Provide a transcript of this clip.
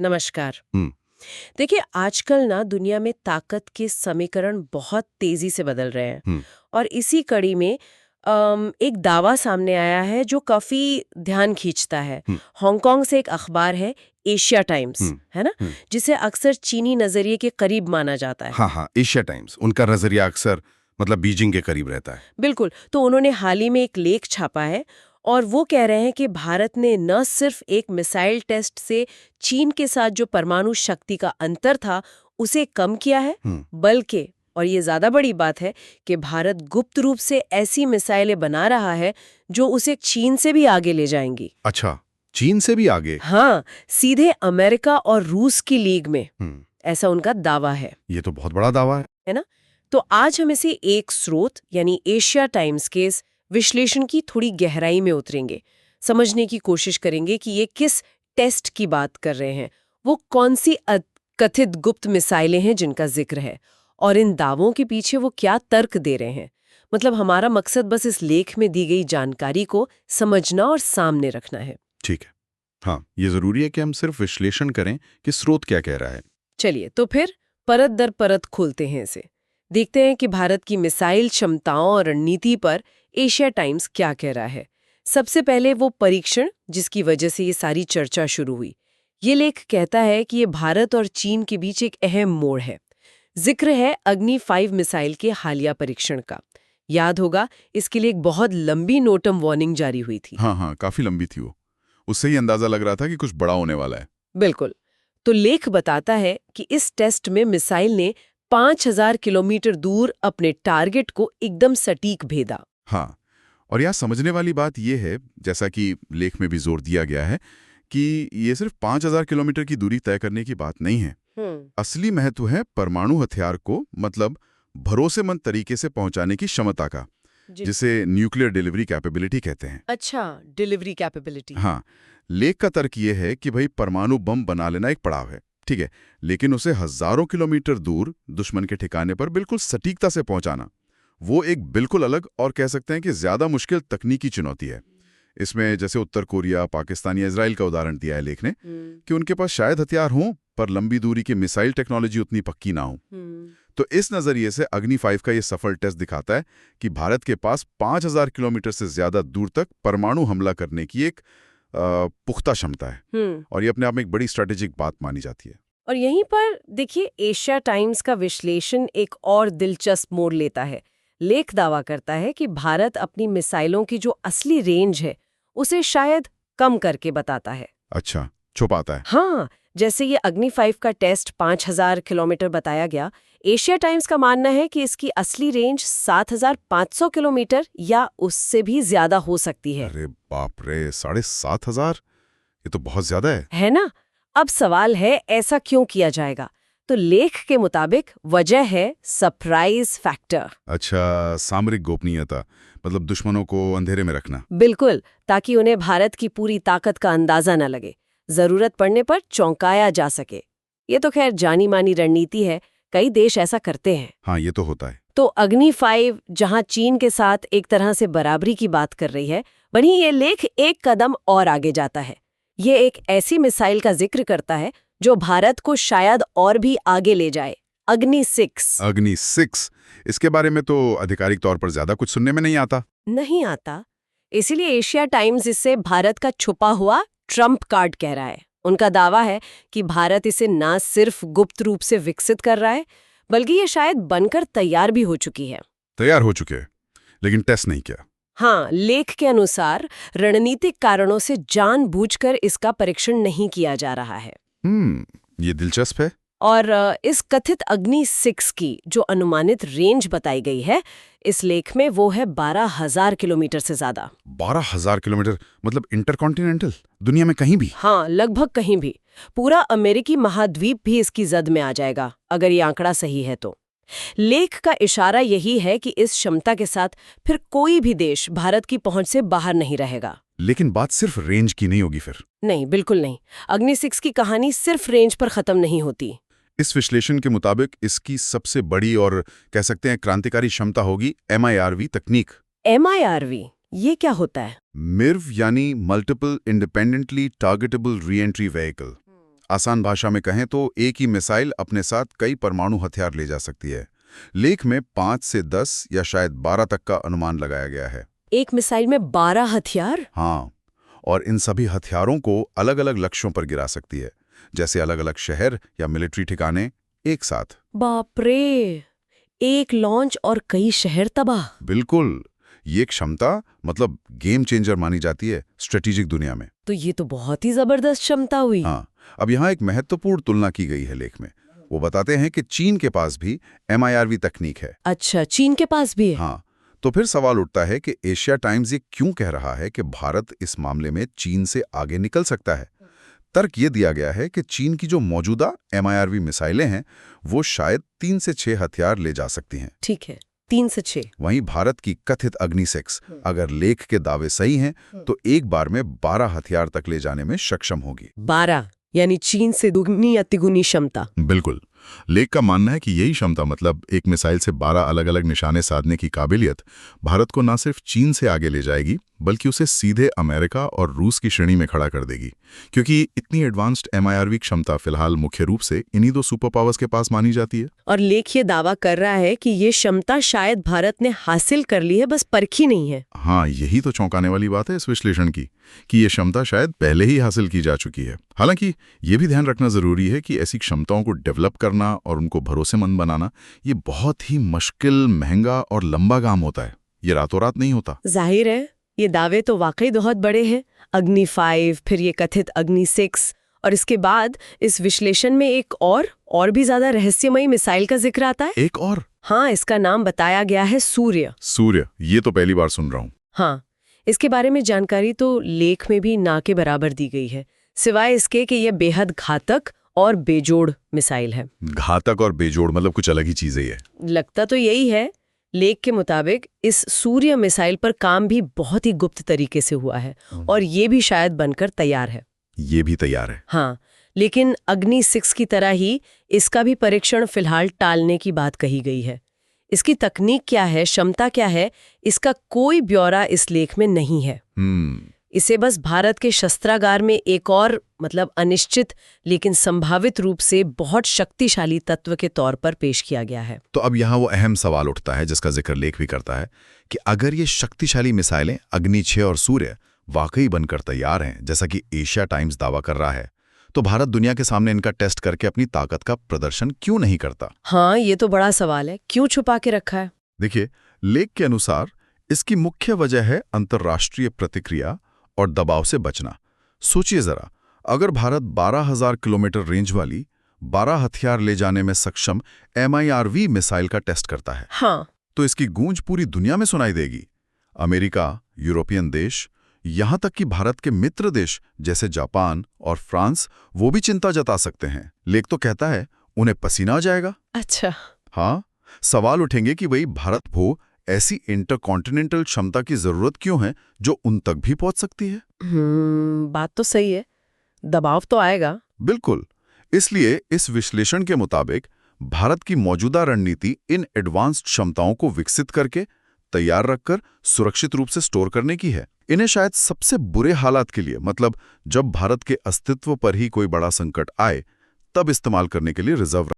नमस्कार। हम्म। देखिए, आजकल ना दुनिया में ताकत के समीकरण बहुत तेजी से बदल रहे हैं। हम्म। और इसी कड़ी में एक दावा सामने आया है जो काफी ध्यान खींचता है। हम्म। हांगकांग से एक अखबार है, एशिया टाइम्स, हम्म। है ना, हम्म। जिसे अक्सर चीनी नजरिए के करीब माना जाता है। हाँ हाँ, एशिया टाइम्स, उनका नजरिया अक्सर मतलब बीजिंग के करीब रहता है। बिल्कुल। तो उन्होंने हाल ही में एक लेख छापा है और वो कह रहे हैं कि भारत ने न सिर्फ एक मिसाइल टेस्ट से चीन के साथ जो परमाणु शक्ति का अंतर था उसे कम किया है, बल्कि, और ये ज्यादा बड़ी बात है, कि भारत गुप्त रूप से ऐसी मिसाइलें बना रहा है जो उसे चीन से भी आगे ले जाएंगी। अच्छा, चीन से भी आगे? हाँ, सीधे अमेरिका और रूस की लीग में, हम्म। ऐसा उनका दावा है। ये तो बहुत बड़ा दावा है ना? तो आज हम इसे एक स्रोत यानी एशिया टाइम्स के इस विश्लेषण की थोड़ी गहराई में उतरेंगे, समझने की कोशिश करेंगे कि ये किस टेस्ट की बात कर रहे हैं, वो कौन सी कथित गुप्त मिसाइलें हैं जिनका जिक्र है, और इन दावों के पीछे वो क्या तर्क दे रहे हैं। मतलब हमारा मकसद बस इस लेख में दी गई जानकारी को समझना और सामने रखना है। ठीक है। हाँ, ये जरूरी है कि हम सिर्फ विश्लेषण करें कि स्रोत क्या कह रहा है। चलिए तो फिर परत दर परत खोलते हैं इसे, देखते हैं कि भारत की मिसाइल क्षमताओं और रणनीति पर एशिया टाइम्स क्या कह रहा है। सबसे पहले वो परीक्षण जिसकी वजह से ये सारी चर्चा शुरू हुई। ये लेख कहता है कि ये भारत और चीन के बीच एक अहम मोड़ है। जिक्र है अग्नि 5 मिसाइल के हालिया परीक्षण का। याद होगा, इसके लिए एक बहुत लंबी नोटम वार्निंग जारी हुई थी। हाँ हाँ, काफी लंबी थी वो। उससे ही अंदाजा लग रहा था कि कुछ बड़ा होने वाला है। बिल्कुल। तो लेख बताता है कि इस टेस्ट में मिसाइल ने 5000 किलोमीटर दूर अपने टारगेट को एकदम सटीक भेदा। हाँ, और यहाँ समझने वाली बात यह है, जैसा कि लेख में भी जोर दिया गया है, कि ये सिर्फ 5000 किलोमीटर की दूरी तय करने की बात नहीं है। असली महत्व है परमाणु हथियार को मतलब भरोसेमंद तरीके से पहुंचाने की क्षमता का, जिसे न्यूक्लियर डिलीवरी कैपेबिलिटी कहते हैं। अच्छा, डिलीवरी कैपेबिलिटी। हाँ, लेख का तर्क ये है कि भाई परमाणु बम बना लेना एक पड़ाव है, ठीक है, लेकिन उसे हजारों किलोमीटर दूर दुश्मन के ठिकाने पर बिल्कुल सटीकता से पहुंचाना, वो एक बिल्कुल अलग और कह सकते हैं कि ज्यादा मुश्किल तकनीकी चुनौती है। इसमें जैसे उत्तर कोरिया, पाकिस्तान या इजराइल का उदाहरण दिया है लेख ने, कि उनके पास शायद हथियार हों पर लंबी दूरी की मिसाइल टेक्नोलॉजी उतनी पक्की ना हो। तो इस नजरिए से अग्नि 5 का ये सफल टेस्ट दिखाता है कि भारत के पास 5000 किलोमीटर से ज्यादा दूर तक परमाणु हमला करने की एक पुख्ता क्षमता है, और ये अपने आप में एक बड़ी स्ट्रेटेजिक बात मानी जाती है। और यहीं पर देखिए, एशिया टाइम्स का विश्लेषण एक और दिलचस्प मोड़ लेता है। लेख दावा करता है कि भारत अपनी मिसाइलों की जो असली रेंज है उसे शायद कम करके बताता है। अच्छा, छुपाता है। हाँ, जैसे ये अग्नि 5 का टेस्ट 5000 किलोमीटर बताया गया, एशिया टाइम्स का मानना है कि इसकी असली रेंज 7500 किलोमीटर या उससे भी ज्यादा हो सकती है। अरे बाप रे, 7500! ये तो बहुत ज्यादा है ना? अब सवाल है, ऐसा क्यों किया जाएगा? तो लेख के मुताबिक वजह है सरप्राइज फैक्टर। अच्छा, सामरिक गोपनीयता, मतलब दुश्मनों को अंधेरे में रखना। बिल्कुल, ताकि उन्हें भारत की पूरी ताकत का अंदाजा न लगे, जरूरत पड़ने पर चौंकाया जा सके। ये तो खैर जानी मानी रणनीति है, कई देश ऐसा करते हैं। हाँ, ये तो होता है। तो अग्नि 5 जहां चीन के साथ एक तरह से बराबरी की बात कर रही है, वहीं ये लेख एक कदम और आगे जाता है। ये एक ऐसी मिसाइल का जिक्र करता है जो भारत को शायद और भी आगे ले जाए, अग्नि 6। अग्नि 6, इसके बारे में तो आधिकारिक तौर पर ज्यादा कुछ सुनने में नहीं आता। इसीलिए एशिया टाइम्स इसे भारत का छुपा हुआ ट्रम्प कार्ड कह रहा है। उनका दावा है कि भारत इसे ना सिर्फ गुप्त रूप से विकसित कर रहा है, बल्कि ये शायद बनकर तैयार भी हो चुकी है। तैयार हो चुके हैं, लेकिन टेस्ट नहीं किया। हाँ, लेख के अनुसार रणनीतिक कारणों से जानबूझकर इसका परीक्षण नहीं किया जा रहा है। ये दिलचस्प है। और इस कथित अग्नि 6 की जो अनुमानित रेंज बताई गई है इस लेख में, वो है 12,000 किलोमीटर से ज्यादा। 12,000 किलोमीटर मतलब इंटरकॉन्टिनेंटल, दुनिया में कहीं भी? हाँ, लगभग कहीं भी। पूरा अमेरिकी महाद्वीप भी इसकी जद में आ जाएगा, अगर ये आंकड़ा सही है तो। लेख का इशारा यही है कि इस क्षमता के साथ फिर कोई भी देश भारत की पहुंच से बाहर नहीं रहेगा। लेकिन बात सिर्फ रेंज की नहीं होगी फिर? नहीं, बिल्कुल नहीं। अग्नि 6 की कहानी सिर्फ रेंज पर खत्म नहीं होती। इस विश्लेषण के मुताबिक इसकी सबसे बड़ी और कह सकते हैं क्रांतिकारी क्षमता होगी MIRV तकनीक। MIRV, ये क्या होता है? मिर्व यानी multiple independently targetable re entry vehicle. आसान भाषा में कहें तो एक ही मिसाइल अपने साथ कई परमाणु हथियार ले जा सकती है। लेख में 5 से 10 या शायद 12 तक का अनुमान लगाया गया है। एक मिसाइल में 12 हथियार? हाँ, और इन सभी हथियारों को अलग-अलग लक्ष्यों पर गिरा सकती है, जैसे अलग-अलग शहर या मिलिट्री ठिकाने एक साथ। बाप रे! एक लॉन्च और कई शहर तबाह। बिल्कुल, ये क्षमता मतलब गेम चेंजर मानी जाती है स्ट्रेटेजिक दुनिया में। तो ये तो बहुत ही जबरदस्त क्षमता हुई। हाँ, अब यहाँ एक महत्वपूर्ण तुलना की गई है लेख में। वो बताते हैं कि चीन के पास भी MIRV तकनीक है। अच्छा, चीन के पास भी है? हाँ, तो फिर सवाल उठता है कि एशिया टाइम्स ये क्यों कह रहा है कि भारत इस मामले में चीन से आगे निकल सकता है। तर्क ये दिया गया है कि चीन की जो मौजूदा MIRV मिसाइलें हैं वो शायद 3 से 6 हथियार ले जा सकती हैं। ठीक है, 3 से 6। वहीं भारत की कथित अग्नि 6 अगर लेख के दावे सही हैं तो एक बार में 12 हथियार तक ले जाने में सक्षम होगी। 12 यानी चीन से दुगनी या तिगुनी क्षमता। बिल्कुल, लेख का मानना है कि यही क्षमता मतलब एक मिसाइल से 12 अलग-अलग निशाने साधने की काबिलियत भारत को न सिर्फ चीन से आगे ले जाएगी बल्कि उसे सीधे अमेरिका और रूस की श्रेणी में खड़ा कर देगी, क्योंकि इतनी एडवांस्ड MIRV क्षमता फिलहाल मुख्य रूप से इन्हीं 2 सुपर पावर्स के पास मानी जाती है। और लेख ये दावा कर रहा है कि ये क्षमता शायद भारत ने हासिल कर ली है, बस परखी नहीं है। हाँ, यही तो चौंकाने वाली बात है इस विश्लेषण की कि ये क्षमता शायद पहले ही हासिल की जा चुकी है। हालांकि ये भी ध्यान रखना जरूरी है कि ऐसी क्षमताओं को डेवलप करना और उनको भरोसेमंद बनाना ये बहुत ही मुश्किल, महंगा और लंबा काम होता है। ये रातों रात नहीं होता। जाहिर है, ये दावे तो वाकई बहुत बड़े हैं। अग्नि 5, फिर ये कथित अग्नि 6, और इसके बाद इस विश्लेषण में एक और भी ज्यादा रहस्यमयी मिसाइल का जिक्र आता है। एक और? हाँ, इसका नाम बताया गया है सूर्य। सूर्य, ये तो पहली बार सुन रहा हूँ। हाँ, इसके बारे में जानकारी तो लेख में भी ना के बराबर दी गई है, सिवाय इसके कि यह बेहद घातक और बेजोड़ मिसाइल है। घातक और बेजोड़ मतलब कुछ अलग ही चीज है ये। लगता तो यही है। लेख के मुताबिक इस सूर्य मिसाइल पर काम भी बहुत ही गुप्त तरीके से हुआ है और ये भी शायद बनकर तैयार है। ये भी तैयार है? हाँ, लेकिन अग्नि 6 की तरह ही इसका भी परीक्षण फिलहाल टालने की बात कही गई है। इसकी तकनीक क्या है, क्षमता क्या है, इसका कोई ब्यौरा इस लेख में नहीं है। इसे बस भारत के शस्त्रागार में एक और अनिश्चित लेकिन संभावित रूप से बहुत शक्तिशाली तत्व के तौर पर पेश किया गया है। तो अब यहाँ वो अहम सवाल उठता है जिसका जिक्र लेख भी करता है कि अगर ये शक्तिशाली मिसाइलें अग्नि 6 और सूर्य वाकई बनकर तैयार हैं, जैसा कि एशिया टाइम्स दावा कर रहा है, तो भारत दुनिया के सामने इनका टेस्ट करके अपनी ताकत का प्रदर्शन क्यों नहीं करता? हाँ, ये तो बड़ा सवाल है। क्यों छुपा के रखा है? देखिए, लेख के अनुसार इसकी मुख्य वजह है अंतर्राष्ट्रीय प्रतिक्रिया और दबाव से बचना। सोचिए जरा, अगर भारत 12,000 किलोमीटर रेंज वाली 12 हथियार ले जाने में सक्षम MIRV मिसाइल का टेस्ट करता है, हाँ, तो इसकी गूंज पूरी दुनिया में सुनाई देगी। अमेरिका, यूरोपियन देश, यहां तक कि भारत के मित्र देश जैसे जापान और फ्रांस वो भी चिंता जता सकते हैं। लेख तो कहता है उन्हें पसीना आ जाएगा। अच्छा। हाँ, सवाल उठेंगे कि भाई भारत को ऐसी इंटरकॉन्टिनेंटल क्षमता की जरूरत क्यों है जो उन तक भी पहुंच सकती है? बात तो सही है, दबाव तो आएगा। बिल्कुल, इसलिए इस विश्लेषण के मुताबिक भारत की मौजूदा रणनीति इन एडवांस्ड क्षमताओं को विकसित करके तैयार रखकर सुरक्षित रूप से स्टोर करने की है। इन्हें शायद सबसे बुरे हालात के लिए, जब भारत के अस्तित्व पर ही कोई बड़ा संकट आए, तब इस्तेमाल करने के लिए रिजर्व